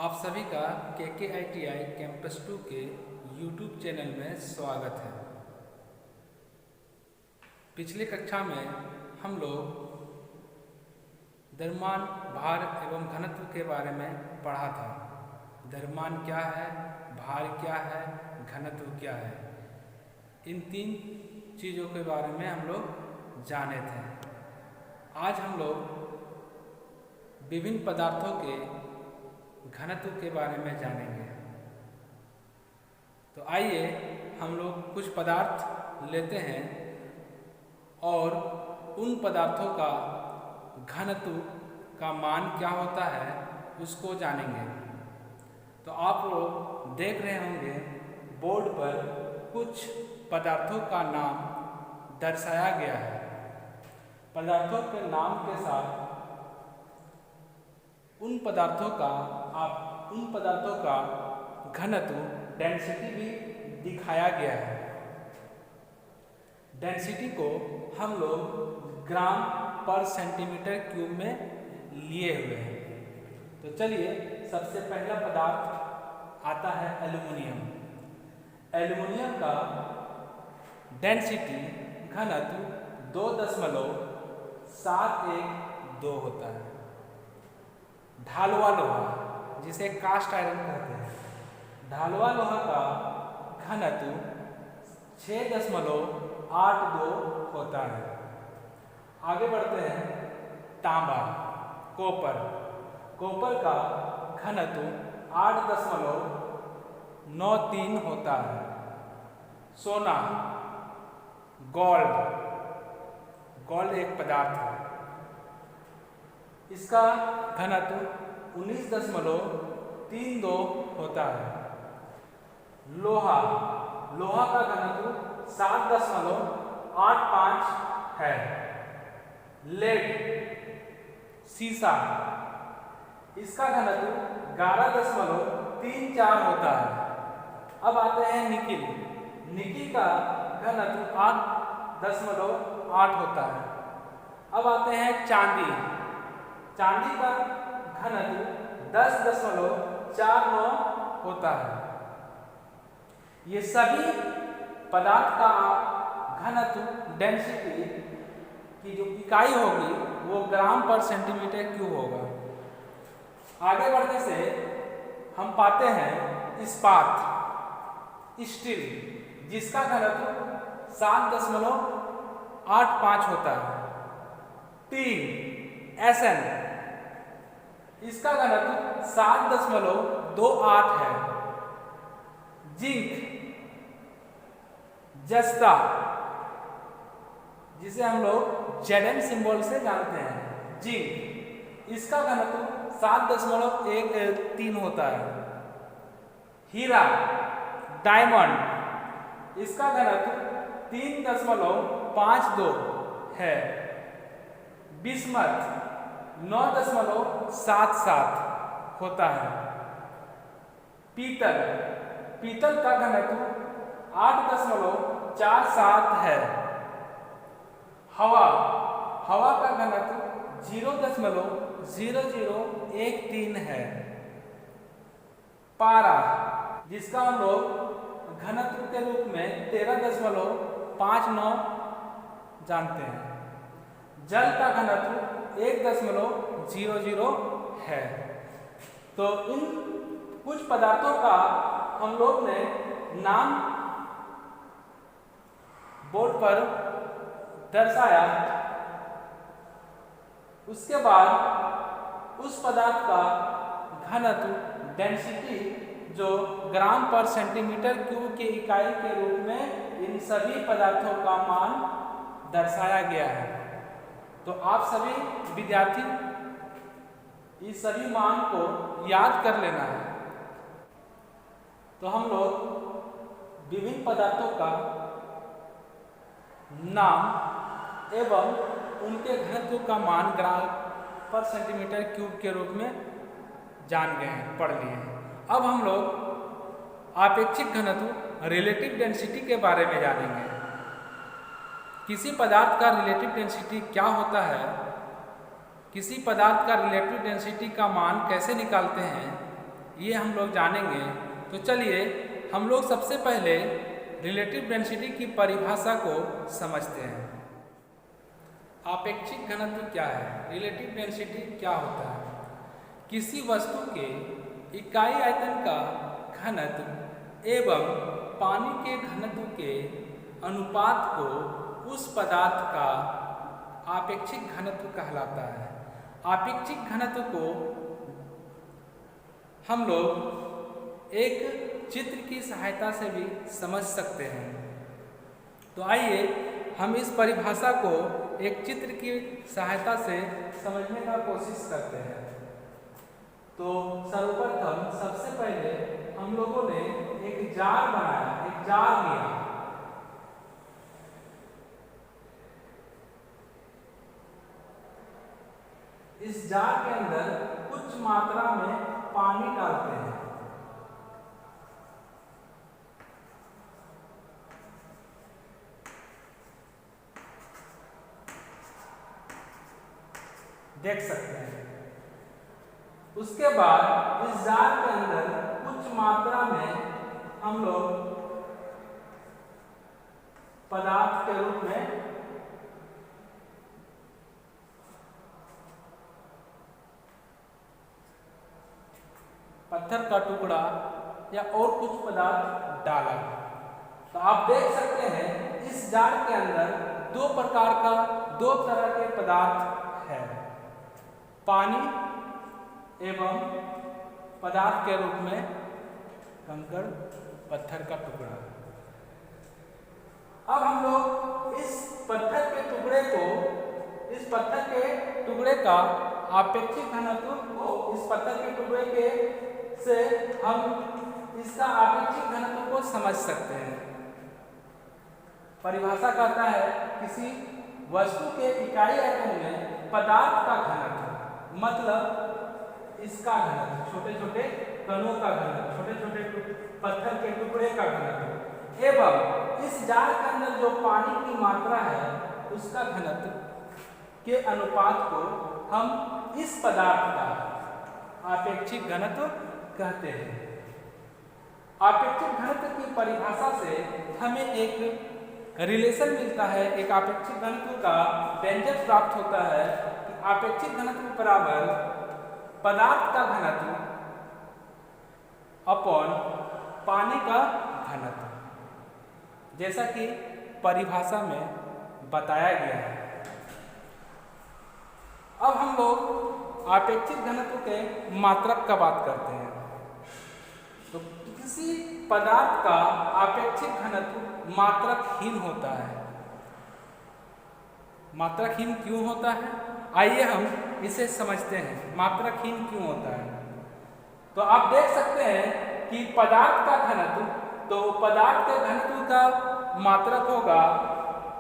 आप सभी का KKITI कैंपस 2 के यूट्यूब चैनल में स्वागत है। पिछली कक्षा में हम लोग द्रव्यमान, भार एवं घनत्व के बारे में पढ़ा था। द्रव्यमान क्या है, भार क्या है, घनत्व क्या है, इन तीन चीज़ों के बारे में हम लोग जाने थे। आज हम लोग विभिन्न पदार्थों के घनत्व के बारे में जानेंगे। तो आइए हम लोग कुछ पदार्थ लेते हैं और उन पदार्थों का घनत्व का मान क्या होता है उसको जानेंगे। तो आप लोग देख रहे होंगे बोर्ड पर कुछ पदार्थों का नाम दर्शाया गया है। पदार्थों के नाम के साथ उन पदार्थों का घनत्व डेंसिटी भी दिखाया गया है। डेंसिटी को हम लोग ग्राम पर सेंटीमीटर क्यूब में लिए हुए हैं। तो चलिए सबसे पहला पदार्थ आता है एल्युमिनियम। एल्युमिनियम का डेंसिटी घनत्व 2.712 होता है। ढालवा लोहा, जिसे कास्ट आयरन कहते हैं, ढालवा लोहा का घनत्व 6.82 होता है। आगे बढ़ते हैं तांबा, कॉपर का घनत्व 8.93 होता है। सोना, गोल्ड एक पदार्थ है, इसका घनत्व 19.32 होता है। लोहा का घनत्व 7.85 है। लेड, सीसा, इसका घनत्व 11.34 होता है। अब आते हैं निकिल का घनत्व 8.8 होता है। अब आते हैं चांदी का घनत्व 10.49 होता है। ये सभी पदार्थ का घनत्व डेंसिटी की जो इकाई होगी वो ग्राम पर सेंटीमीटर क्यूब होगा। आगे बढ़ने से हम पाते हैं इस्पात, स्टील, जिसका घनत्व 7.85 होता है। टीन, SN, इसका घनत्व 7.28 है। जिंक, जस्ता, जिसे हम लोग Zn सिंबल से जानते हैं, जिंक, इसका घनत्व 7.13 होता है। हीरा, डायमंड, इसका घनत्व 3.52 है। बिस्मथ 9.77 होता है। पीतल का घनत्व 8.47 है। हवा का घनत्व 0.0013 है। पारा, जिसका हम लोग घनत्व के रूप में 13.59 जानते हैं। जल का घनत्व 1.00 है। तो इन कुछ पदार्थों का हम लोग ने नाम बोर्ड पर दर्शाया। उसके बाद उस पदार्थ का घनत्व डेंसिटी जो ग्राम पर सेंटीमीटर क्यूब की इकाई के रूप में इन सभी पदार्थों का मान दर्शाया गया है। तो आप सभी विद्यार्थी इस सभी मान को याद कर लेना है। तो हम लोग विभिन्न पदार्थों का नाम एवं उनके घनत्व का मान ग्राम पर सेंटीमीटर क्यूब के रूप में जान गए हैं, पढ़ लिए हैं। अब हम लोग आपेक्षिक घनत्व, रिलेटिव डेंसिटी के बारे में जानेंगे। किसी पदार्थ का रिलेटिव डेंसिटी क्या होता है, किसी पदार्थ का रिलेटिव डेंसिटी का मान कैसे निकालते हैं, ये हम लोग जानेंगे। तो चलिए हम लोग सबसे पहले रिलेटिव डेंसिटी की परिभाषा को समझते हैं। आपेक्षिक घनत्व क्या है? रिलेटिव डेंसिटी क्या होता है? किसी वस्तु के इकाई आयतन का घनत्व एवं पानी के घनत्व के अनुपात को उस पदार्थ का आपेक्षिक घनत्व कहलाता है। आपेक्षिक घनत्व को हम लोग एक चित्र की सहायता से भी समझ सकते हैं। तो आइए हम इस परिभाषा को एक चित्र की सहायता से समझने का कोशिश करते हैं। तो सर्वप्रथम सबसे पहले हम लोगों ने एक जार बनाया, एक जार लिया। इस जार के अंदर कुछ मात्रा में पानी डालते हैं। देख सकते हैं। उसके बाद इस जार के अंदर कुछ मात्रा में हम लोग पदार्थ के रूप में पत्थर का टुकड़ा या और कुछ पदार्थ डाला। तो आप देख सकते हैं इस जार के अंदर दो तरह के पदार्थ है, पानी एवं पदार्थ के रूप में कंकड़, पत्थर का टुकड़ा। अब हम लोग इस पत्थर के टुकड़े का आपेक्षिक घनत्व को इस पत्थर के टुकड़े के से हम इसका आपेक्षिक घनत्व को समझ सकते हैं। परिभाषा कहता है किसी वस्तु के इकाई आयतन में पदार्थ का घनत्व, मतलब इसका घनत्व, छोटे छोटे कणों का घनत्व, छोटे छोटे पत्थर के टुकड़े का घनत्व एवं इस जार के अंदर जो पानी की मात्रा है उसका घनत्व के अनुपात को हम इस पदार्थ का आपेक्षिक घनत्व कहते हैं। आपेक्षिक घनत्व की परिभाषा से हमें एक रिलेशन मिलता है, एक आपेक्षिक घनत्व का व्यंजक प्राप्त होता है कि आपेक्षिक घनत्व बराबर पदार्थ का घनत्व अपॉन पानी का घनत्व, जैसा कि परिभाषा में बताया गया है। अब हम लोग आपेक्षिक घनत्व के मात्रक का बात करते हैं। तो किसी पदार्थ का आपेक्षिक घनत्व मात्रकहीन होता है। मात्रकहीन क्यों होता है? आइए हम इसे समझते हैं। मात्रकहीन क्यों होता है? तो आप देख सकते हैं कि पदार्थ का घनत्व, तो पदार्थ के घनत्व का मात्रक होगा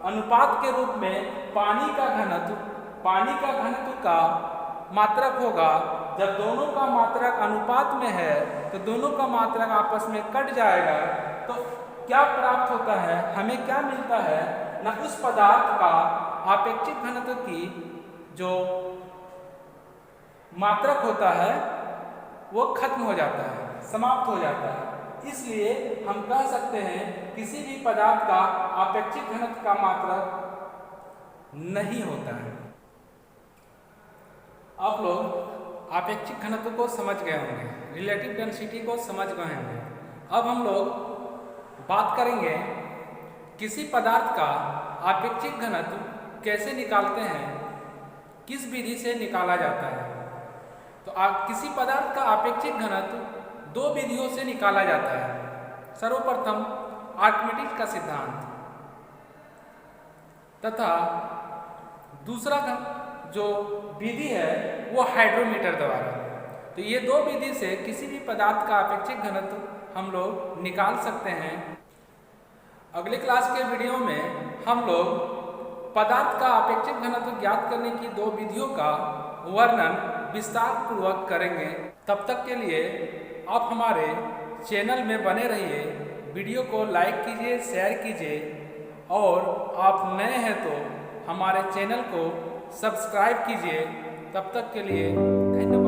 अनुपात के रूप में पानी का घनत्व। पानी का घनत्व का मात्रक होगा, जब दोनों का मात्रक अनुपात में है तो दोनों का मात्रक आपस में कट जाएगा। तो क्या प्राप्त होता है? हमें क्या मिलता है ना, उस पदार्थ का आपेक्षिक घनत्व की जो मात्रक होता है वो खत्म हो जाता है, समाप्त हो जाता है। इसलिए हम कह सकते हैं किसी भी पदार्थ का आपेक्षिक घनत्व का मात्रक नहीं होता है। आप लोग आपेक्षिक घनत्व को समझ गए होंगे, रिलेटिव डेंसिटी को समझ गए होंगे। अब हम लोग बात करेंगे किसी पदार्थ का आपेक्षिक घनत्व कैसे निकालते हैं, किस विधि से निकाला जाता है। तो किसी पदार्थ का आपेक्षिक घनत्व दो विधियों से निकाला जाता है। सर्वप्रथम आर्किमिडीज का सिद्धांत तथा दूसरा जो विधि है वो हाइड्रोमीटर द्वारा। तो ये दो विधि से किसी भी पदार्थ का आपेक्षिक घनत्व हम लोग निकाल सकते हैं। अगले क्लास के वीडियो में हम लोग पदार्थ का आपेक्षिक घनत्व ज्ञात करने की दो विधियों का वर्णन विस्तार पूर्वक करेंगे। तब तक के लिए आप हमारे चैनल में बने रहिए, वीडियो को लाइक कीजिए, शेयर कीजिए और आप नए हैं तो हमारे चैनल को सब्सक्राइब कीजिए। तब तक के लिए धन्यवाद।